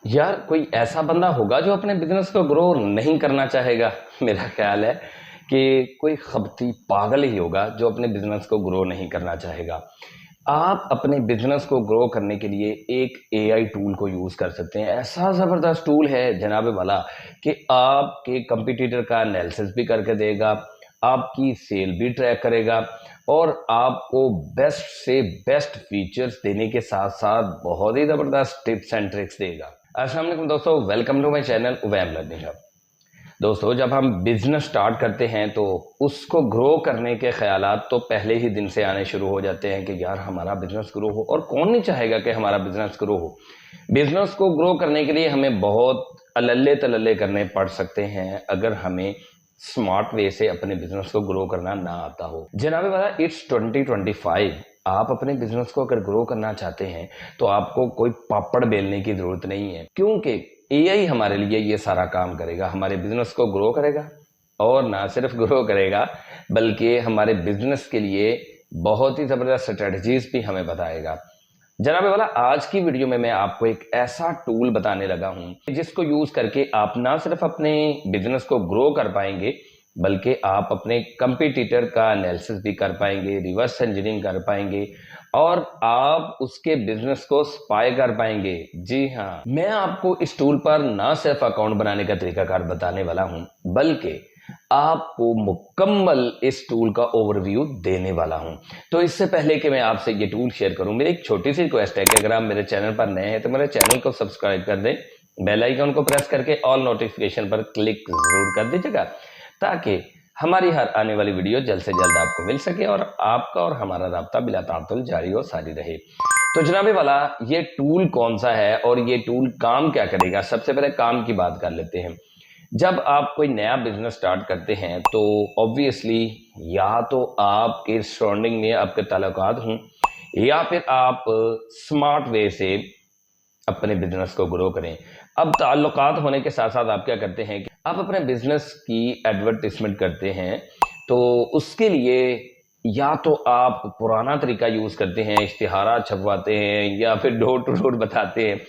यार कोई ऐसा बंदा होगा जो अपने बिजनेस को ग्रो नहीं करना चाहेगा। मेरा ख्याल है कि कोई खबती पागल ही होगा जो अपने बिजनेस को ग्रो नहीं करना चाहेगा। आप अपने बिजनेस को ग्रो करने के लिए एक एआई टूल को यूज कर सकते हैं। ऐसा जबरदस्त टूल है जनाबे वाला कि आपके कंपटीटर का एनालिसिस भी करके देगा, आपकी सेल भी ट्रैक करेगा और आपको बेस्ट से बेस्ट फीचर्स देने के साथ साथ बहुत ही जबरदस्त टिप्स एंड ट्रिक्स देगा। अस्सलाम वालेकुम दोस्तों, welcome to my channel Uvaim learning hub. दोस्तों, जब हम बिजनेस स्टार्ट करते हैं तो उसको ग्रो करने के ख्यालात तो पहले ही दिन से आने शुरू हो जाते हैं कि यार हमारा बिजनेस ग्रो हो, और कौन नहीं चाहेगा कि हमारा बिजनेस ग्रो हो। बिजनेस को ग्रो करने के लिए हमें बहुत अल्ले तलल्ले करने पड़ सकते हैं अगर हमें स्मार्ट वे से अपने बिजनेस को ग्रो करना ना आता हो। जनाबे वाला, इट्स 2025। आप अपने बिजनेस को अगर ग्रो करना चाहते हैं तो आपको कोई पापड़ बेलने की जरूरत नहीं है, क्योंकि एआई हमारे लिए ये सारा काम करेगा, हमारे बिजनेस को ग्रो करेगा। और ना सिर्फ ग्रो करेगा बल्कि हमारे बिजनेस के लिए बहुत ही जबरदस्त स्ट्रेटजीज भी हमें बताएगा। जनाबे वाला, आज की वीडियो में मैं आपको एक ऐसा टूल बताने लगा हूं जिसको यूज करके आप ना सिर्फ अपने बिजनेस को ग्रो कर पाएंगे बल्कि आप अपने कंपटीटर का एनालिसिस भी कर पाएंगे, रिवर्स इंजीनियरिंग कर पाएंगे और आप उसके बिजनेस को स्पाई कर पाएंगे। जी हाँ, मैं आपको इस टूल पर ना सिर्फ अकाउंट बनाने का तरीकाकार बताने वाला हूं बल्कि आपको मुकम्मल इस टूल का ओवरव्यू देने वाला हूं। तो इससे पहले कि मैं आपसे ये टूल शेयर करूं, मेरी एक छोटी सी रिक्वेस्ट है कि अगर आप मेरे चैनल पर नए हैं तो मेरे चैनल को सब्सक्राइब कर दें, बेल आइकन को प्रेस करके ऑल नोटिफिकेशन पर क्लिक जरूर कर दीजिएगा ताकि हमारी हर आने वाली वीडियो जल्द से जल्द आपको मिल सके और आपका और हमारा राब्ता बिला तातुल जारी और सारी रहे। तो जनाबे वाला, ये टूल कौन सा है और ये टूल काम क्या करेगा? सबसे पहले काम की बात कर लेते हैं। जब आप कोई नया बिजनेस स्टार्ट करते हैं तो ऑब्वियसली या तो आपके सराउंडिंग में आपके ताल्लुकात हों या फिर आप स्मार्ट वे से अपने बिजनेस को ग्रो करें। अब ताल्लुकात होने के साथ साथ आप क्या करते हैं कि आप अपने बिजनेस की एडवर्टीजमेंट करते हैं, तो उसके लिए या तो आप पुराना तरीका यूज करते हैं, इश्तिहारा छपवाते हैं या फिर डोर टू डोर बताते हैं।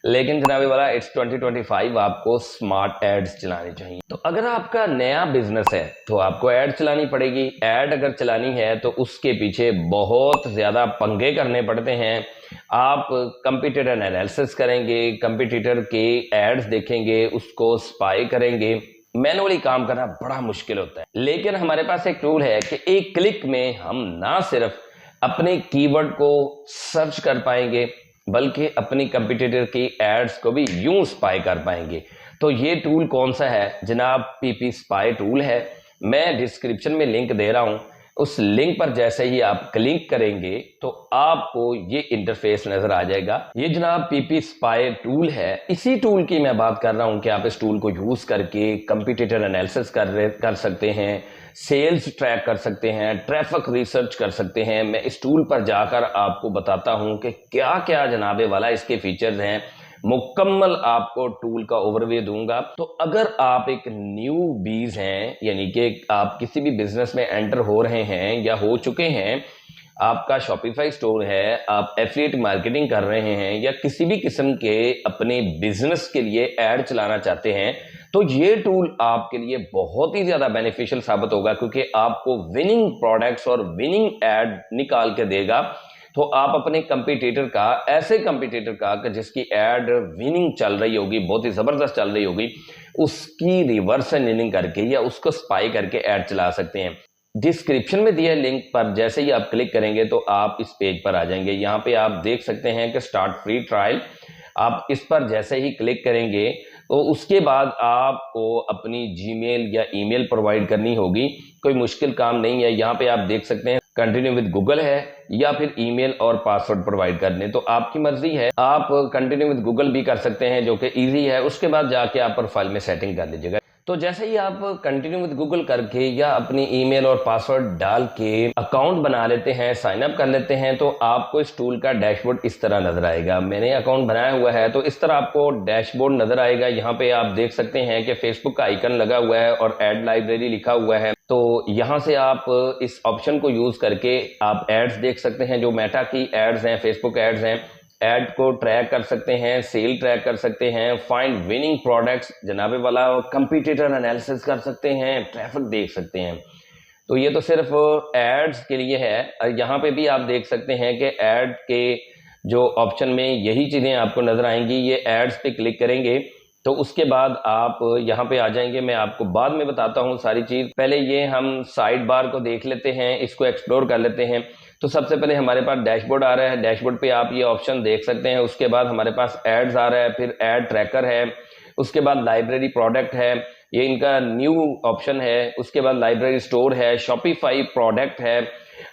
लेकिन जनाबे वाला, इट्स 2025, आपको स्मार्ट एड्स चलानी चाहिए। तो अगर आपका नया बिजनेस है तो आपको एड चलानी पड़ेगी। एड अगर चलानी है तो उसके पीछे बहुत ज्यादा पंगे करने पड़ते हैं। आप कंपटीटर एनालिसिस करेंगे, कंपटीटर के एड्स देखेंगे, उसको स्पाई करेंगे। मैनुअली काम करना बड़ा मुश्किल होता है, लेकिन हमारे पास एक टूल है कि एक क्लिक में हम ना सिर्फ अपने कीवर्ड को सर्च कर पाएंगे बल्कि अपनी कंपटीटर की एड्स को भी यूं स्पाई कर पाएंगे। तो ये टूल कौन सा है जनाब? पीपी स्पाई टूल है। मैं डिस्क्रिप्शन में लिंक दे रहा हूं, उस लिंक पर जैसे ही आप क्लिक करेंगे तो आपको ये इंटरफेस नजर आ जाएगा। ये जनाब पीपी स्पाई टूल है। इसी टूल की मैं बात कर रहा हूं कि आप इस टूल को यूज करके कंपटीटर एनालिसिस कर सकते हैं, सेल्स ट्रैक कर सकते हैं, ट्रैफिक रिसर्च कर सकते हैं। मैं इस टूल पर जाकर आपको बताता हूं कि क्या क्या जनाबे वाला इसके फीचर्स हैं। मुकम्मल आपको टूल का ओवरव्यू दूंगा। तो अगर आप एक न्यू बीज हैं, यानी कि आप किसी भी बिजनेस में एंटर हो रहे हैं या हो चुके हैं, आपका शॉपिफाई स्टोर है, आप एफिलिएट मार्केटिंग कर रहे हैं या किसी भी किस्म के अपने बिजनेस के लिए एड चलाना चाहते हैं, तो ये टूल आपके लिए बहुत ही ज्यादा बेनिफिशियल साबित होगा, क्योंकि आपको विनिंग प्रोडक्ट्स और विनिंग एड निकाल के देगा। तो आप अपने कंपटीटर का, ऐसे कंपटीटर का जिसकी एड विनिंग चल रही होगी, बहुत ही जबरदस्त चल रही होगी, उसकी रिवर्स इंजीनियरिंग करके या उसको स्पाई करके एड चला सकते हैं। डिस्क्रिप्शन में दिए लिंक पर जैसे ही आप क्लिक करेंगे तो आप इस पेज पर आ जाएंगे। यहाँ पे आप देख सकते हैं कि स्टार्ट फ्री ट्रायल। आप इस पर जैसे ही क्लिक करेंगे तो उसके बाद आपको अपनी जीमेल या ईमेल प्रोवाइड करनी होगी। कोई मुश्किल काम नहीं है। यहाँ पे आप देख सकते हैं कंटिन्यू विद गूगल है या फिर ईमेल और पासवर्ड प्रोवाइड करने, तो आपकी मर्जी है। आप कंटिन्यू विद गूगल भी कर सकते हैं जो कि इजी है। उसके बाद जाके आप प्रोफाइल में सेटिंग कर लीजिएगा। तो जैसे ही आप कंटिन्यू विद गूगल करके या अपनी ईमेल और पासवर्ड डाल के अकाउंट बना लेते हैं, साइन अप कर लेते हैं, तो आपको इस टूल का डैशबोर्ड इस तरह नजर आएगा। मैंने अकाउंट बनाया हुआ है तो इस तरह आपको डैशबोर्ड नजर आएगा। यहाँ पे आप देख सकते हैं कि फेसबुक का आइकन लगा हुआ है और एड लाइब्रेरी लिखा हुआ है। तो यहाँ से आप इस ऑप्शन को यूज करके आप एड्स देख सकते हैं, जो मेटा की एड्स हैं, फेसबुक एड्स हैं। ऐड को ट्रैक कर सकते हैं, सेल ट्रैक कर सकते हैं, फाइंड विनिंग प्रोडक्ट्स जनाबे वाला, कंपटीटर एनालिसिस कर सकते हैं, ट्रैफिक देख सकते हैं। तो ये तो सिर्फ एड्स के लिए है। यहाँ पे भी आप देख सकते हैं कि ऐड के जो ऑप्शन में यही चीज़ें आपको नज़र आएंगी। ये एड्स पे क्लिक करेंगे तो उसके बाद आप यहाँ पे आ जाएंगे। मैं आपको बाद में बताता हूँ सारी चीज़, पहले ये हम साइड बार को देख लेते हैं, इसको एक्सप्लोर कर लेते हैं। तो सबसे पहले हमारे पास डैशबोर्ड आ रहा है, डैशबोर्ड पे आप ये ऑप्शन देख सकते हैं। उसके बाद हमारे पास एड्स आ रहा है, फिर एड ट्रैकर है, उसके बाद लाइब्रेरी प्रोडक्ट है, ये इनका न्यू ऑप्शन है। उसके बाद लाइब्रेरी स्टोर है, शॉपिफाई प्रोडक्ट है।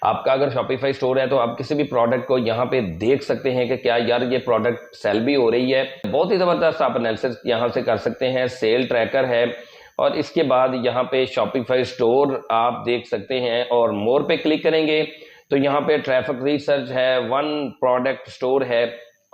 आपका अगर शॉपिफाई स्टोर है तो आप किसी भी प्रोडक्ट को यहाँ पे देख सकते हैं कि क्या यार ये प्रोडक्ट सेल भी हो रही है। बहुत ही ज़बरदस्त आप एनालिसिस यहाँ से कर सकते हैं। सेल ट्रैकर है और इसके बाद यहाँ पे शॉपिफाई स्टोर आप देख सकते हैं और मोर पे क्लिक करेंगे तो यहाँ पे ट्रैफिक रिसर्च है, वन प्रोडक्ट स्टोर है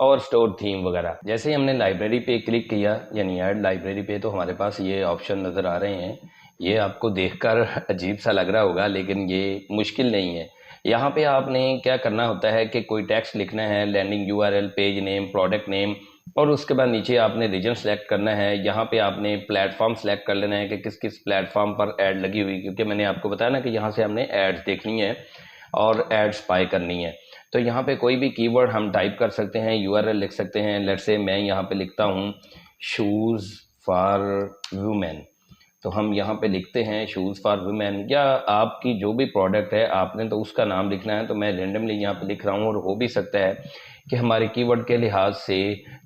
और स्टोर थीम वगैरह। जैसे ही हमने लाइब्रेरी पे क्लिक किया यानी ऐड लाइब्रेरी पे, तो हमारे पास ये ऑप्शन नज़र आ रहे हैं। ये आपको देखकर अजीब सा लग रहा होगा लेकिन ये मुश्किल नहीं है। यहाँ पे आपने क्या करना होता है कि कोई टेक्स्ट लिखना है, landing URL, page name, product name, और उसके बाद नीचे आपने रीजन सेलेक्ट करना है। यहाँ पे आपने प्लेटफॉर्म सेलेक्ट कर लेना है कि किस किस प्लेटफॉर्म पर ऐड लगी हुई, क्योंकि मैंने आपको बताया ना कि यहाँ से हमने एड्स देखनी है और एड्स स्पाई करनी है। तो यहाँ पे कोई भी कीवर्ड हम टाइप कर सकते हैं, यूआरएल लिख सकते हैं। लेट्स से मैं यहाँ पे लिखता हूँ शूज़ फॉर वुमेन, तो हम यहाँ पे लिखते हैं शूज़ फॉर वुमेन। या आपकी जो भी प्रोडक्ट है आपने तो उसका नाम लिखना है, तो मैं रेंडमली यहाँ पे लिख रहा हूँ। और हो भी सकता है कि हमारे कीवर्ड के लिहाज से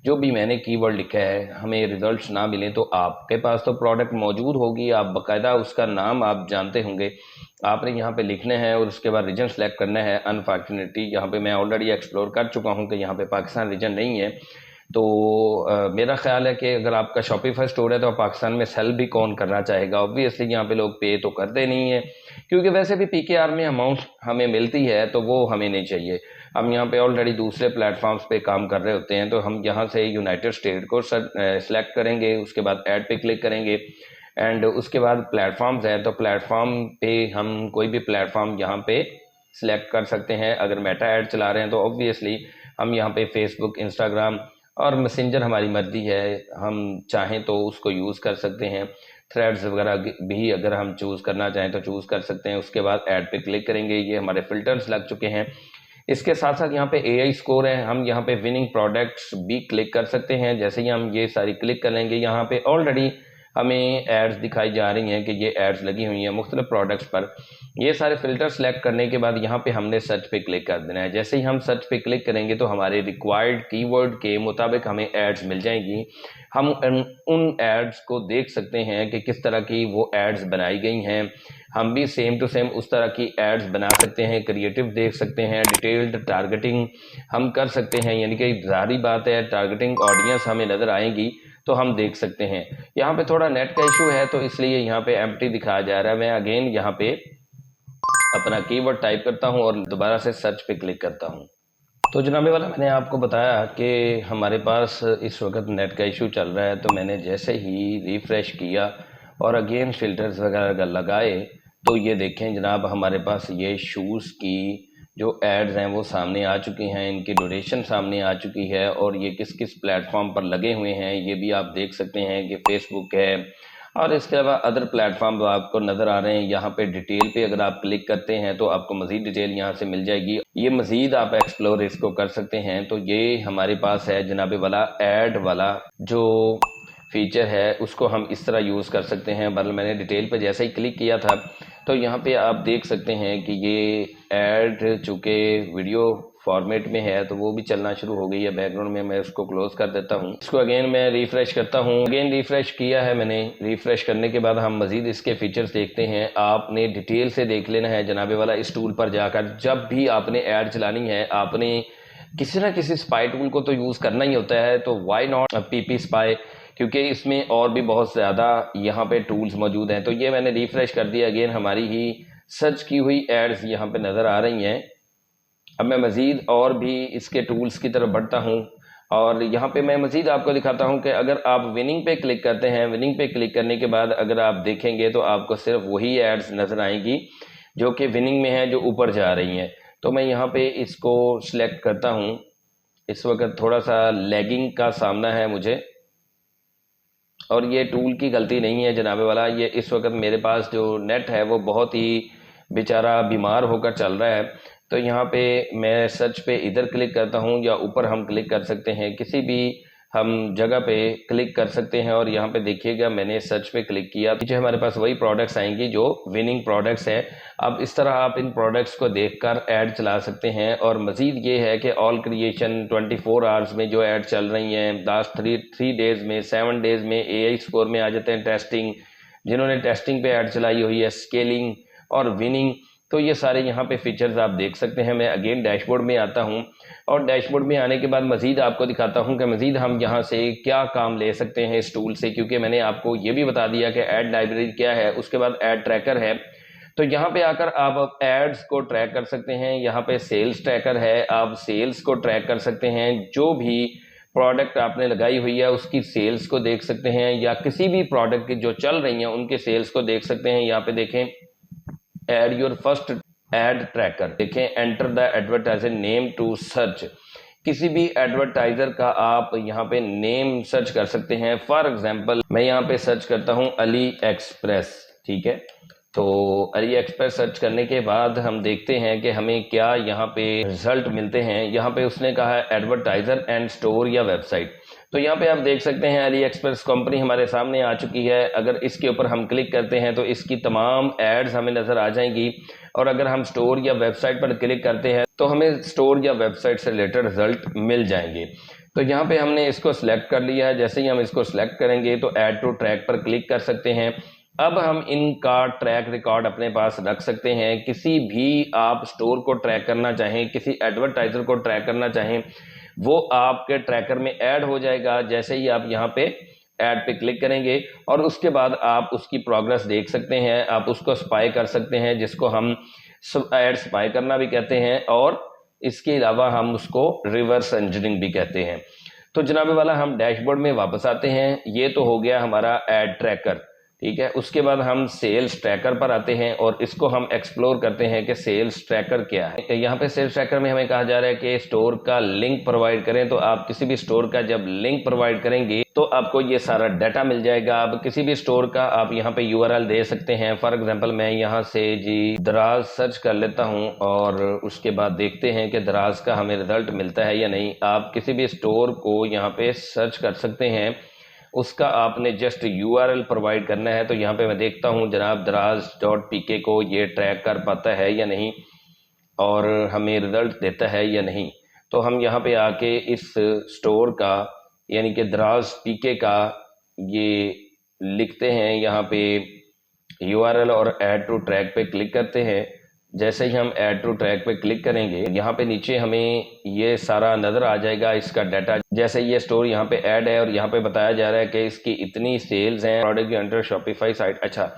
जो भी मैंने कीवर्ड लिखा है हमें रिजल्ट्स ना मिले, तो आपके पास तो प्रोडक्ट मौजूद होगी, आप बाकायदा उसका नाम आप जानते होंगे, आपने यहाँ पे लिखना है और उसके बाद रीजन सेलेक्ट करना है। अनफॉर्चुनेटली यहाँ पे मैं ऑलरेडी एक्सप्लोर कर चुका हूँ कि यहाँ पे पाकिस्तान रीजन नहीं है। तो मेरा ख्याल है कि अगर आपका शॉपिफाई स्टोर है तो पाकिस्तान में सेल भी कौन करना चाहेगा। ऑब्वियसली यहाँ पे लोग पे तो करते नहीं है, क्योंकि वैसे भी पीकेआर में अमाउंट हमें मिलती है तो वो हमें नहीं चाहिए। हम यहाँ पे ऑलरेडी दूसरे प्लेटफॉर्म्स पे काम कर रहे होते हैं, तो हम यहाँ से यूनाइटेड स्टेट को सेलेक्ट करेंगे, उसके बाद ऐड पे क्लिक करेंगे एंड उसके बाद प्लेटफॉर्म्स है तो प्लेटफॉर्म पे हम कोई भी प्लेटफॉर्म यहाँ पे सिलेक्ट कर सकते हैं। अगर मेटा ऐड चला रहे हैं तो ऑब्वियसली हम यहाँ पे फेसबुक, इंस्टाग्राम और मैसेंजर हमारी मर्जी है, हम चाहें तो उसको यूज़ कर सकते हैं। थ्रेड्स वगैरह भी अगर हम चूज़ करना चाहें तो चूज़ कर सकते हैं। उसके बाद ऐड पे क्लिक करेंगे, ये हमारे फिल्टर्स लग चुके हैं। इसके साथ साथ यहाँ पे एआई स्कोर है, हम यहाँ पे विनिंग प्रोडक्ट्स भी क्लिक कर सकते हैं। जैसे ही हम ये सारी क्लिक कर लेंगे यहाँ पे ऑलरेडी हमें एड्स दिखाई जा रही हैं कि ये एड्स लगी हुई हैं मुख्तलिफ प्रोडक्ट्स पर। ये सारे फिल्टर सेलेक्ट करने के बाद यहाँ पे हमने सर्च पे क्लिक कर देना है। जैसे ही हम सर्च पे क्लिक करेंगे तो हमारे रिक्वायर्ड कीवर्ड के मुताबिक हमें एड्स मिल जाएंगी। हम उन एड्स को देख सकते हैं कि किस तरह की वो एड्स बनाई गई हैं। हम भी सेम टू सेम उस तरह की एड्स बना सकते हैं, क्रिएटिव देख सकते हैं, डिटेल्ड टारगेटिंग हम कर सकते हैं। यानी कि जारी बात है टारगेटिंग ऑडियंस हमें नज़र आएंगी तो हम देख सकते हैं। यहाँ पे थोड़ा नेट का इशू है तो इसलिए यहाँ पे एम्प्टी दिखाया जा रहा है। मैं अगेन यहाँ पे अपना कीवर्ड टाइप करता हूँ और दोबारा से सर्च पे क्लिक करता हूँ। तो जनाबे वाला मैंने आपको बताया कि हमारे पास इस वक्त नेट का इशू चल रहा है, तो मैंने जैसे ही रिफ़्रेश किया और अगेन फिल्टर्स वगैरह लगाए तो ये देखें जनाब हमारे पास ये शूज़ की जो एड्स हैं वो सामने आ चुकी हैं, इनकी ड्यूरेशन सामने आ चुकी है और ये किस किस प्लेटफॉर्म पर लगे हुए हैं ये भी आप देख सकते हैं कि फेसबुक है और इसके अलावा अदर प्लेटफॉर्म आपको नज़र आ रहे हैं। यहाँ पे डिटेल पे अगर आप क्लिक करते हैं तो आपको मज़ीद डिटेल यहाँ से मिल जाएगी, ये मज़ीद आप एक्सप्लोर इसको कर सकते हैं। तो ये हमारे पास है जनाबे वाला ऐड वाला जो फीचर है उसको हम इस तरह यूज़ कर सकते हैं। मतलब मैंने डिटेल पे जैसे ही क्लिक किया था तो यहाँ पे आप देख सकते हैं कि ये ऐड चूँकि वीडियो फॉर्मेट में है तो वो भी चलना शुरू हो गई है बैकग्राउंड में। मैं उसको क्लोज कर देता हूँ, इसको अगेन मैं रिफ़्रेश करता हूँ। अगेन रिफ़्रेश किया है मैंने, रिफ़्रेश करने के बाद हम मज़ीद इसके फीचर्स देखते हैं। आपने डिटेल से देख लेना है जनाबे वाला इस टूल पर जाकर। जब भी आपने ऐड चलानी है आपने किसी ना किसी स्पाई टूल को तो यूज़ करना ही होता है, तो वाई नॉट पीपी स्पाई, क्योंकि इसमें और भी बहुत ज़्यादा यहाँ पे टूल्स मौजूद हैं। तो ये मैंने रिफ़्रेश कर दिया, अगेन हमारी ही सर्च की हुई एड्स यहाँ पे नज़र आ रही हैं। अब मैं मज़ीद और भी इसके टूल्स की तरफ बढ़ता हूँ और यहाँ पे मैं मज़ीद आपको दिखाता हूँ कि अगर आप विनिंग पे क्लिक करते हैं, विनिंग पे क्लिक करने के बाद अगर आप देखेंगे तो आपको सिर्फ वही एड्स नज़र आएंगी जो कि विनिंग में हैं, जो ऊपर जा रही हैं। तो मैं यहाँ पे इसको सिलेक्ट करता हूँ, इस वक्त थोड़ा सा लैगिंग का सामना है मुझे, और ये टूल की गलती नहीं है जनाबे वाला। ये इस वक्त मेरे पास जो नेट है वो बहुत ही बेचारा बीमार होकर चल रहा है। तो यहाँ पे मैं सर्च पे इधर क्लिक करता हूँ, या ऊपर हम क्लिक कर सकते हैं, किसी भी हम जगह पे क्लिक कर सकते हैं। और यहाँ पे देखिएगा मैंने सर्च पे क्लिक किया, पीछे हमारे पास वही प्रोडक्ट्स आएंगी जो विनिंग प्रोडक्ट्स हैं। अब इस तरह आप इन प्रोडक्ट्स को देखकर ऐड चला सकते हैं। और मज़ीद ये है कि ऑल क्रिएशन 24 आवर्स में जो ऐड चल रही हैं, लास्ट थ्री डेज़ में, 7 डेज़ में AI स्कोर में आ जाते हैं। टेस्टिंग, जिन्होंने टेस्टिंग पे ऐड चलाई हुई है, स्केलिंग और विनिंग, तो ये सारे यहाँ पे फीचर्स आप देख सकते हैं। मैं अगेन डैशबोर्ड में आता हूँ, और डैशबोर्ड में आने के बाद मज़ीद आपको दिखाता हूँ कि मज़ीद हम यहाँ से क्या काम ले सकते हैं इस टूल से, क्योंकि मैंने आपको ये भी बता दिया कि ऐड लाइब्रेरी क्या है, उसके बाद ऐड ट्रैकर है। तो यहाँ पे आकर आप एड्स को ट्रैक कर सकते हैं। यहाँ पे सेल्स ट्रैकर है, आप सेल्स को ट्रैक कर सकते हैं। जो भी प्रोडक्ट आपने लगाई हुई है उसकी सेल्स को देख सकते हैं, या किसी भी प्रोडक्ट की जो चल रही हैं उनके सेल्स को देख सकते हैं। यहाँ पे देखें add your first ad tracker, देखें enter the advertiser name to search. किसी भी एडवर्टाइजर का आप यहाँ पे नेम सर्च कर सकते हैं। फॉर एग्जांपल मैं यहाँ पे सर्च करता हूँ अली एक्सप्रेस, ठीक है। तो अली एक्सप्रेस सर्च करने के बाद हम देखते हैं कि हमें क्या यहाँ पे रिजल्ट मिलते हैं। यहाँ पे उसने कहा है एडवर्टाइजर एंड स्टोर या वेबसाइट। तो यहाँ पे आप देख सकते हैं अली एक्सप्रेस कंपनी हमारे सामने आ चुकी है। अगर इसके ऊपर हम क्लिक करते हैं तो इसकी तमाम एड्स हमें नजर आ जाएंगी, और अगर हम स्टोर या वेबसाइट पर क्लिक करते हैं तो हमें स्टोर या वेबसाइट से रिलेटेड रिजल्ट मिल जाएंगे। तो यहाँ पे हमने इसको सिलेक्ट कर लिया है। जैसे ही हम इसको सिलेक्ट करेंगे तो ऐड टू ट्रैक पर क्लिक कर सकते हैं। अब हम इनका ट्रैक रिकॉर्ड अपने पास रख सकते हैं। किसी भी आप स्टोर को ट्रैक करना चाहें, किसी एडवर्टाइजर को ट्रैक करना चाहें, वो आपके ट्रैकर में ऐड हो जाएगा। जैसे ही आप यहाँ पे ऐड पे क्लिक करेंगे और उसके बाद आप उसकी प्रोग्रेस देख सकते हैं, आप उसको स्पाई कर सकते हैं, जिसको हम ऐड स्पाई करना भी कहते हैं, और इसके अलावा हम उसको रिवर्स इंजीनियरिंग भी कहते हैं। तो जनाबे वाला हम डैशबोर्ड में वापस आते हैं। ये तो हो गया हमारा ऐड ट्रैकर, ठीक है। उसके बाद हम सेल्स ट्रैकर पर आते हैं और इसको हम एक्सप्लोर करते हैं कि सेल्स ट्रैकर क्या है। यहाँ पे सेल्स ट्रैकर में हमें कहा जा रहा है कि स्टोर का लिंक प्रोवाइड करें। तो आप किसी भी स्टोर का जब लिंक प्रोवाइड करेंगे तो आपको ये सारा डाटा मिल जाएगा। आप किसी भी स्टोर का आप यहाँ पे URL दे सकते हैं। फॉर एग्जांपल मैं यहाँ से जी दराज सर्च कर लेता हूँ, और उसके बाद देखते हैं कि दराज का हमें रिजल्ट मिलता है या नहीं। आप किसी भी स्टोर को यहाँ पे सर्च कर सकते हैं, उसका आपने जस्ट URL प्रोवाइड करना है। तो यहाँ पे मैं देखता हूँ जनाब दराज.pk को ये ट्रैक कर पाता है या नहीं, और हमें रिजल्ट देता है या नहीं। तो हम यहाँ पे आके इस स्टोर का यानी कि दराज.pk का ये लिखते हैं यहाँ पे URL, और ऐड टू ट्रैक पे क्लिक करते हैं। जैसे ही हम ऐड टू ट्रैक पे क्लिक करेंगे यहाँ पे नीचे हमें ये सारा नज़र आ जाएगा, इसका डाटा। जैसे ये स्टोर यहाँ पे ऐड है और यहाँ पे बताया जा रहा है कि इसकी इतनी सेल्स हैं, प्रोडक्ट अंडर शॉपिफाई साइट। अच्छा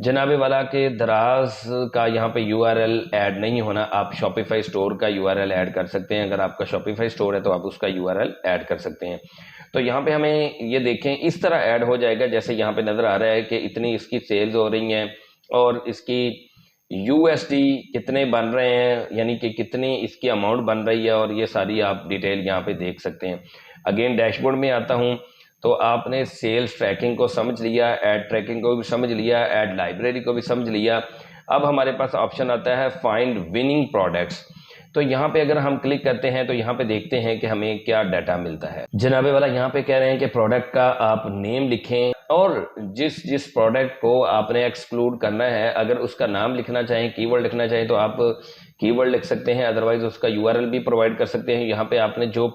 जनाबे वाला के दराज का यहाँ पे URL ऐड नहीं होना, आप शॉपिफाई स्टोर का URL ऐड कर सकते हैं। अगर आपका शॉपिफाई स्टोर है तो आप उसका URL ऐड कर सकते हैं। तो यहाँ पे हमें ये देखें इस तरह ऐड हो जाएगा, जैसे यहाँ पे नज़र आ रहा है कि इतनी इसकी सेल्स हो रही हैं और इसकी USD कितने बन रहे हैं, यानी कि कितनी इसकी अमाउंट बन रही है, और ये सारी आप डिटेल यहाँ पे देख सकते हैं। अगेन डैशबोर्ड में आता हूँ तो आपने सेल्स ट्रैकिंग को समझ लिया, ऐड ट्रैकिंग को भी समझ लिया, ऐड लाइब्रेरी को भी समझ लिया। अब हमारे पास ऑप्शन आता है फाइंड विनिंग प्रोडक्ट्स। तो यहाँ पे अगर हम क्लिक करते हैं तो यहाँ पे देखते हैं कि हमें क्या डाटा मिलता है। जनाबे वाला यहाँ पे कह रहे हैं कि प्रोडक्ट का आप नेम लिखें, और जिस प्रोडक्ट को आपने एक्सक्लूड करना है, अगर उसका नाम लिखना चाहें, कीवर्ड लिखना चाहें तो आप कीवर्ड लिख सकते हैं, अदरवाइज उसका URL भी प्रोवाइड कर सकते हैं। यहाँ पे आपने जो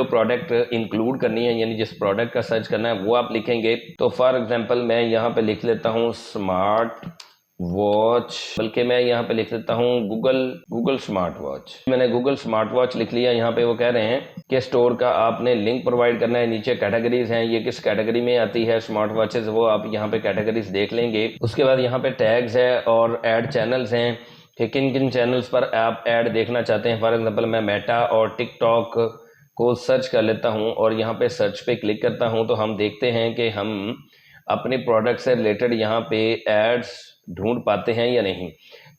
प्रोडक्ट इंक्लूड करनी है, यानी जिस प्रोडक्ट का सर्च करना है वो आप लिखेंगे। तो फॉर एग्जांपल मैं यहाँ पे लिख लेता हूँ स्मार्ट वॉच, बल्कि मैं यहाँ पे लिख लेता हूँ गूगल स्मार्ट वॉच। मैंने गूगल स्मार्ट वॉच लिख लिया। यहाँ पे वो कह रहे हैं कि स्टोर का आपने लिंक प्रोवाइड करना है। नीचे कैटेगरीज हैं, ये किस कैटेगरी में आती है स्मार्ट वॉचेस, वो आप यहाँ पे कैटेगरीज देख लेंगे। उसके बाद यहाँ पे टैग्स है और ऐड चैनल्स हैं कि किन किन चैनल्स पर आप ऐड देखना चाहते हैं। फॉर एग्जाम्पल मैं मेटा और टिकटॉक को सर्च कर लेता हूँ और यहाँ पे सर्च पे क्लिक करता हूँ, तो हम देखते हैं कि हम अपने प्रोडक्ट से रिलेटेड यहाँ पे एड्स ढूंढ पाते हैं या नहीं।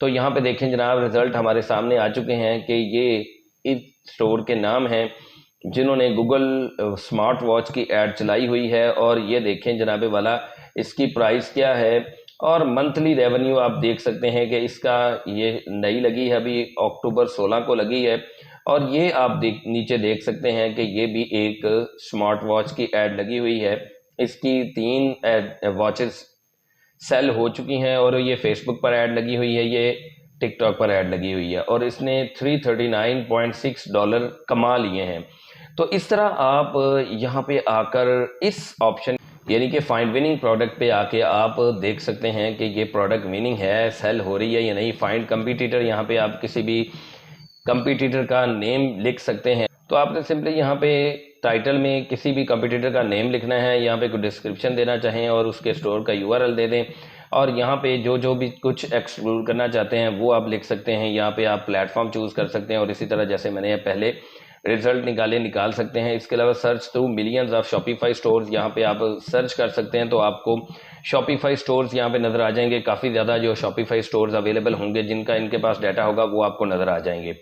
तो यहाँ पे देखें जनाब रिजल्ट हमारे सामने आ चुके हैं कि ये स्टोर के नाम हैं जिन्होंने गूगल स्मार्ट वॉच की ऐड चलाई हुई है। और ये देखें जनाब वाला, इसकी प्राइस क्या है और मंथली रेवेन्यू आप देख सकते हैं कि इसका ये नई लगी है, अभी अक्टूबर 16 को लगी है। और ये आप नीचे देख सकते हैं कि ये भी एक स्मार्ट वॉच की ऐड लगी हुई है। इसकी 3 वॉचेस सेल हो चुकी हैं और ये फेसबुक पर ऐड लगी हुई है, ये टिकटॉक पर ऐड लगी हुई है और इसने $339.6 कमा लिए हैं। तो इस तरह आप यहाँ पे आकर इस ऑप्शन यानी कि फाइंड विनिंग प्रोडक्ट पे आके आप देख सकते हैं कि ये प्रोडक्ट विनिंग है, सेल हो रही है या नहीं। फाइंड कंपटीटर, यहाँ पे आप किसी भी कंपटीटर का नेम लिख सकते हैं। तो आपने सिंपली यहाँ पे टाइटल में किसी भी कंपटीटर का नेम लिखना है, यहाँ पे कोई डिस्क्रिप्शन देना चाहें और उसके स्टोर का यूआरएल दे दें और यहाँ पे जो भी कुछ एक्सक्लूड करना चाहते हैं वो आप लिख सकते हैं। यहाँ पे आप प्लेटफॉर्म चूज़ कर सकते हैं और इसी तरह जैसे मैंने पहले रिजल्ट निकाल सकते हैं। इसके अलावा search through millions of Shopify stores, यहाँ पे आप सर्च कर सकते हैं तो आपको शॉपिफाई स्टोर्स यहाँ पे नज़र आ जाएंगे। काफ़ी ज़्यादा जो शॉपिफाई स्टोर्स अवेलेबल होंगे जिनका इनके पास डाटा होगा वो आपको नज़र आ जाएंगे।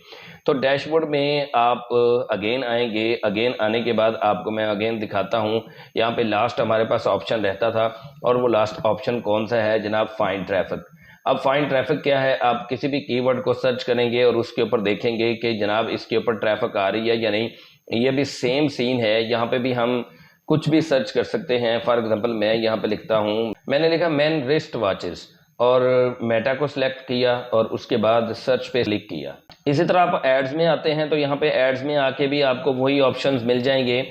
तो डैशबोर्ड में आप अगेन आएंगे, अगेन आने के बाद आपको मैं अगेन दिखाता हूँ। यहाँ पे लास्ट हमारे पास ऑप्शन रहता था और वो लास्ट ऑप्शन कौन सा है जनाब, फाइंड ट्रैफिक। अब फाइंड ट्रैफिक क्या है, आप किसी भी कीवर्ड को सर्च करेंगे और उसके ऊपर देखेंगे कि जनाब इसके ऊपर ट्रैफिक आ रही है या नहीं। ये भी सेम सीन है, यहाँ पे भी हम कुछ भी सर्च कर सकते हैं। फॉर एग्जांपल मैं यहाँ पे लिखता हूँ, मैंने लिखा मैन रिस्ट वॉचेस और मेटा को सिलेक्ट किया और उसके बाद सर्च पे क्लिक किया। इसी तरह आप एड्स में आते हैं तो यहाँ पे एड्स में आके भी आपको वही ऑप्शंस मिल जाएंगे।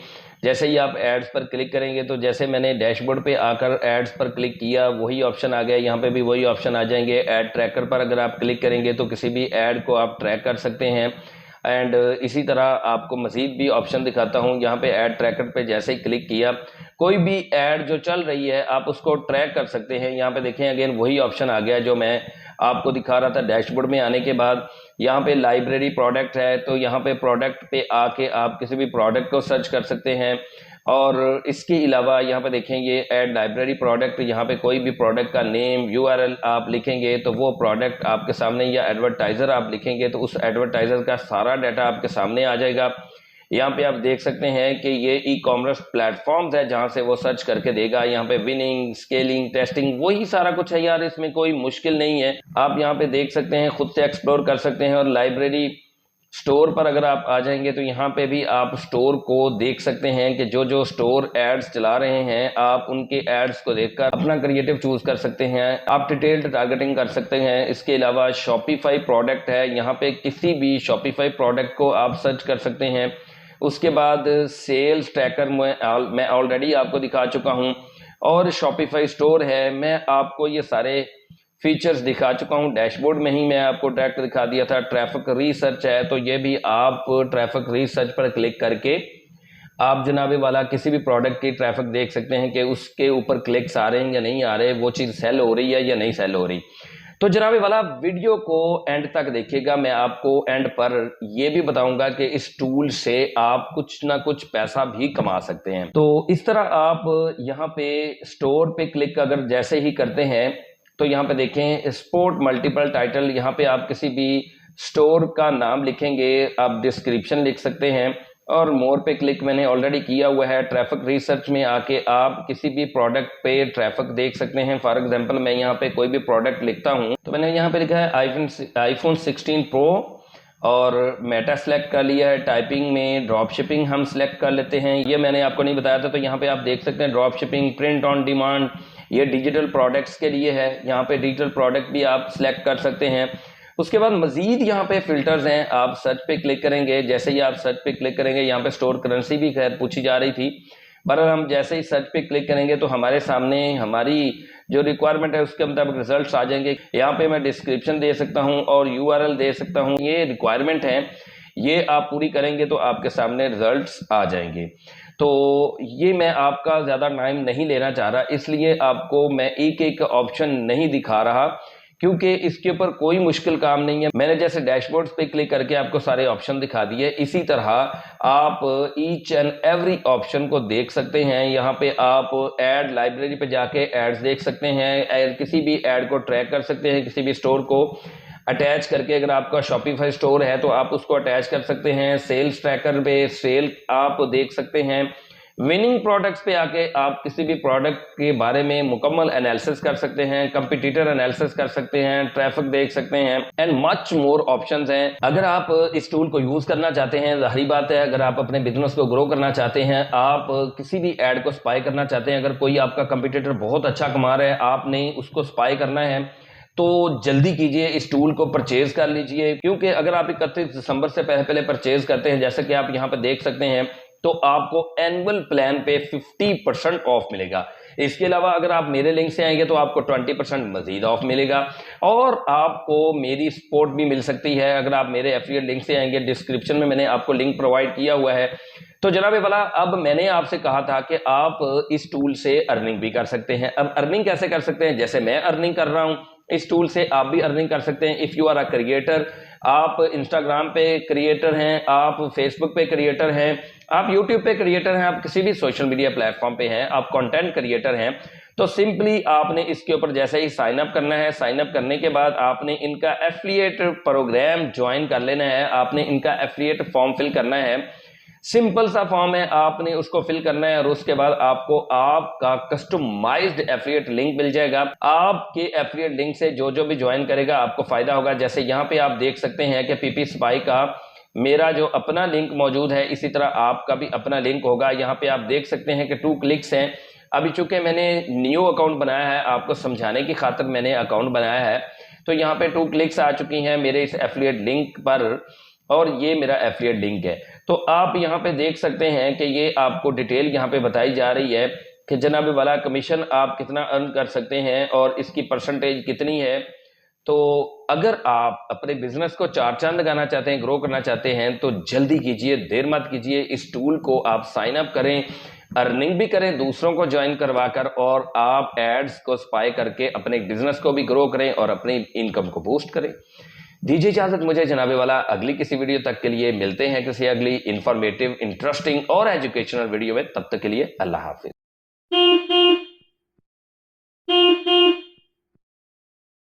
जैसे ही आप एड्स पर क्लिक करेंगे तो जैसे मैंने डैशबोर्ड पे आकर एड्स पर क्लिक किया वही ऑप्शन आ गया, यहाँ पे भी वही ऑप्शन आ जाएंगे। ऐड ट्रैकर पर अगर आप क्लिक करेंगे तो किसी भी ऐड को आप ट्रैक कर सकते हैं। एंड इसी तरह आपको मज़ीद भी ऑप्शन दिखाता हूँ। यहाँ पे ऐड ट्रैकर पे जैसे ही क्लिक किया कोई भी ऐड जो चल रही है आप उसको ट्रैक कर सकते हैं। यहाँ पे देखें अगेन वही ऑप्शन आ गया जो मैं आपको दिखा रहा था। डैशबोर्ड में आने के बाद यहाँ पे लाइब्रेरी प्रोडक्ट है तो यहाँ पे प्रोडक्ट पे आके आप किसी भी प्रोडक्ट को सर्च कर सकते हैं। और इसके अलावा यहाँ पे देखें ये ऐड लाइब्रेरी प्रोडक्ट, यहाँ पे कोई भी प्रोडक्ट का नेम यूआरएल आप लिखेंगे तो वो प्रोडक्ट आपके सामने, या एडवर्टाइजर आप लिखेंगे तो उस एडवर्टाइजर का सारा डाटा आपके सामने आ जाएगा। यहाँ पे आप देख सकते हैं कि ये ई कॉमर्स प्लेटफॉर्म्स है जहाँ से वो सर्च करके देगा। यहाँ पे विनिंग, स्केलिंग, टेस्टिंग वही सारा कुछ है यार, इसमें कोई मुश्किल नहीं है। आप यहाँ पे देख सकते हैं, खुद से एक्सप्लोर कर सकते हैं। और लाइब्रेरी स्टोर पर अगर आप आ जाएंगे तो यहाँ पे भी आप स्टोर को देख सकते हैं कि जो स्टोर एड्स चला रहे हैं आप उनके एड्स को देखकर अपना क्रिएटिव चूज कर सकते हैं। आप डिटेल्ड टारगेटिंग कर सकते हैं। इसके अलावा शॉपिफाई प्रोडक्ट है, यहाँ पे किसी भी शॉपिफाई प्रोडक्ट को आप सर्च कर सकते हैं। उसके बाद सेल्स ट्रैकर मैं ऑलरेडी आपको दिखा चुका हूँ और शॉपिफाई स्टोर है, मैं आपको ये सारे फीचर्स दिखा चुका हूँ। डैशबोर्ड में ही मैं आपको डायरेक्ट दिखा दिया था। ट्रैफिक रिसर्च है तो ये भी आप ट्रैफिक रिसर्च पर क्लिक करके आप जनाबे वाला किसी भी प्रोडक्ट की ट्रैफिक देख सकते हैं कि उसके ऊपर क्लिक्स आ रहे हैं या नहीं आ रहे, वो चीज़ सेल हो रही है या नहीं सेल हो रही। तो जनाबे वाला वीडियो को एंड तक देखिएगा, मैं आपको एंड पर यह भी बताऊंगा कि इस टूल से आप कुछ ना कुछ पैसा भी कमा सकते हैं। तो इस तरह आप यहाँ पे स्टोर पे क्लिक अगर जैसे ही करते हैं तो यहाँ पे देखें स्पोर्ट मल्टीपल टाइटल, यहाँ पे आप किसी भी स्टोर का नाम लिखेंगे, आप डिस्क्रिप्शन लिख सकते हैं और मोर पे क्लिक मैंने ऑलरेडी किया हुआ है। ट्रैफिक रिसर्च में आके आप किसी भी प्रोडक्ट पे ट्रैफिक देख सकते हैं। फॉर एग्जांपल मैं यहाँ पे कोई भी प्रोडक्ट लिखता हूँ तो मैंने यहाँ पे लिखा है आईफोन 16 प्रो और मेटा सेलेक्ट कर लिया है। टाइपिंग में ड्रॉप शिपिंग हम सेलेक्ट कर लेते हैं, ये मैंने आपको नहीं बताया था। तो यहाँ पे आप देख सकते हैं drop shipping, print on demand, ये डिजिटल प्रोडक्ट्स के लिए है। यहाँ पे डिजिटल प्रोडक्ट भी आप सिलेक्ट कर सकते हैं। उसके बाद मजीद यहाँ पे फिल्टर्स हैं, आप सर्च पे क्लिक करेंगे। जैसे ही आप सर्च पे क्लिक करेंगे, यहाँ पे स्टोर करेंसी भी खैर पूछी जा रही थी, पर हम जैसे ही सर्च पे क्लिक करेंगे तो हमारे सामने हमारी जो रिक्वायरमेंट है उसके मुताबिक रिजल्ट्स आ जाएंगे। यहाँ पे मैं डिस्क्रिप्शन दे सकता हूँ और यूआरएल दे सकता हूँ। ये रिक्वायरमेंट है, ये आप पूरी करेंगे तो आपके सामने रिजल्ट्स आ जाएंगे। तो ये मैं आपका ज़्यादा टाइम नहीं लेना चाह रहा, इसलिए आपको मैं एक एक ऑप्शन नहीं दिखा रहा क्योंकि इसके ऊपर कोई मुश्किल काम नहीं है। मैंने जैसे डैशबोर्ड्स पे क्लिक करके आपको सारे ऑप्शन दिखा दिए, इसी तरह आप ईच एंड एवरी ऑप्शन को देख सकते हैं। यहाँ पे आप ऐड लाइब्रेरी पे जाके एड्स देख सकते हैं, किसी भी ऐड को ट्रैक कर सकते हैं, किसी भी स्टोर को अटैच करके, अगर आपका शॉपिफाई स्टोर है तो आप उसको अटैच कर सकते हैं। सेल्स ट्रैकर पे सेल आप देख सकते हैं। विनिंग प्रोडक्ट्स पे आके आप किसी भी प्रोडक्ट के बारे में मुकम्मल एनालिसिस कर सकते हैं, कंपटीटर एनालिसिस कर सकते हैं, ट्रैफिक देख सकते हैं एंड मच मोर ऑप्शंस हैं। अगर आप इस टूल को यूज करना चाहते हैं, जाहिर बात है अगर आप अपने बिजनेस को ग्रो करना चाहते हैं, आप किसी भी एड को स्पाई करना चाहते हैं, अगर कोई आपका कंपटीटर बहुत अच्छा कमा रहा है, आपने उसको स्पाई करना है तो जल्दी कीजिए, इस टूल को परचेज कर लीजिए। क्योंकि अगर आप 31 दिसंबर से पहले परचेज करते हैं, जैसे कि आप यहां पे देख सकते हैं, तो आपको एनुअल प्लान पे 50% ऑफ मिलेगा। इसके अलावा अगर आप मेरे लिंक से आएंगे तो आपको 20% मजीद ऑफ मिलेगा और आपको मेरी सपोर्ट भी मिल सकती है। अगर आप मेरे एफिलिएट लिंक से आएंगे, डिस्क्रिप्शन में मैंने आपको लिंक प्रोवाइड किया हुआ है। तो जनाब वाला, अब मैंने आपसे कहा था कि आप इस टूल से अर्निंग भी कर सकते हैं। अब अर्निंग कैसे कर सकते हैं? जैसे मैं अर्निंग कर रहा हूं, इस टूल से आप भी अर्निंग कर सकते हैं। If you are a creator, आप इंस्टाग्राम पे क्रिएटर हैं, आप फेसबुक पे क्रिएटर हैं, आप यूट्यूब पे क्रिएटर हैं, आप किसी भी सोशल मीडिया प्लेटफॉर्म पे हैं, आप कंटेंट क्रिएटर हैं, तो सिंपली आपने इसके ऊपर जैसे ही साइन अप करना है, साइन अप करने के बाद आपने इनका एफिलिएट प्रोग्राम ज्वाइन कर लेना है। आपने इनका एफिलिएट फॉर्म फिल करना है। सिंपल सा फॉर्म है, आपने उसको फिल करना है और उसके बाद आपको आपका कस्टमाइज्ड एफिलिएट लिंक मिल जाएगा। आपके एफिलिएट लिंक से जो जो भी ज्वाइन करेगा आपको फायदा होगा। जैसे यहाँ पे आप देख सकते हैं कि पीपी स्पाई का मेरा जो अपना लिंक मौजूद है, इसी तरह आपका भी अपना लिंक होगा। यहाँ पे आप देख सकते हैं कि 2 क्लिक्स हैं। अभी चूंकि मैंने न्यू अकाउंट बनाया है, आपको समझाने की खातिर मैंने अकाउंट बनाया है, तो यहाँ पे 2 क्लिक्स आ चुकी हैं मेरे इस एफिलिएट लिंक पर और ये मेरा एफिलिएट लिंक है। तो आप यहाँ पे देख सकते हैं कि ये आपको डिटेल यहाँ पे बताई जा रही है कि जनाब वाला कमीशन आप कितना अर्न कर सकते हैं और इसकी परसेंटेज कितनी है। तो अगर आप अपने बिजनेस को 4 चांद लगाना चाहते हैं, ग्रो करना चाहते हैं, तो जल्दी कीजिए, देर मत कीजिए। इस टूल को आप साइन अप करें, अर्निंग भी करें दूसरों को ज्वाइन करवाकर, और आप एड्स को स्पाई करके अपने बिजनेस को भी ग्रो करें और अपनी इनकम को बूस्ट करें। दीजिए इजाजत मुझे जनाबे वाला, अगली किसी वीडियो तक के लिए मिलते हैं किसी अगली इंफॉर्मेटिव, इंटरेस्टिंग और एजुकेशनल वीडियो में। तब तक के लिए अल्लाह हाफिज।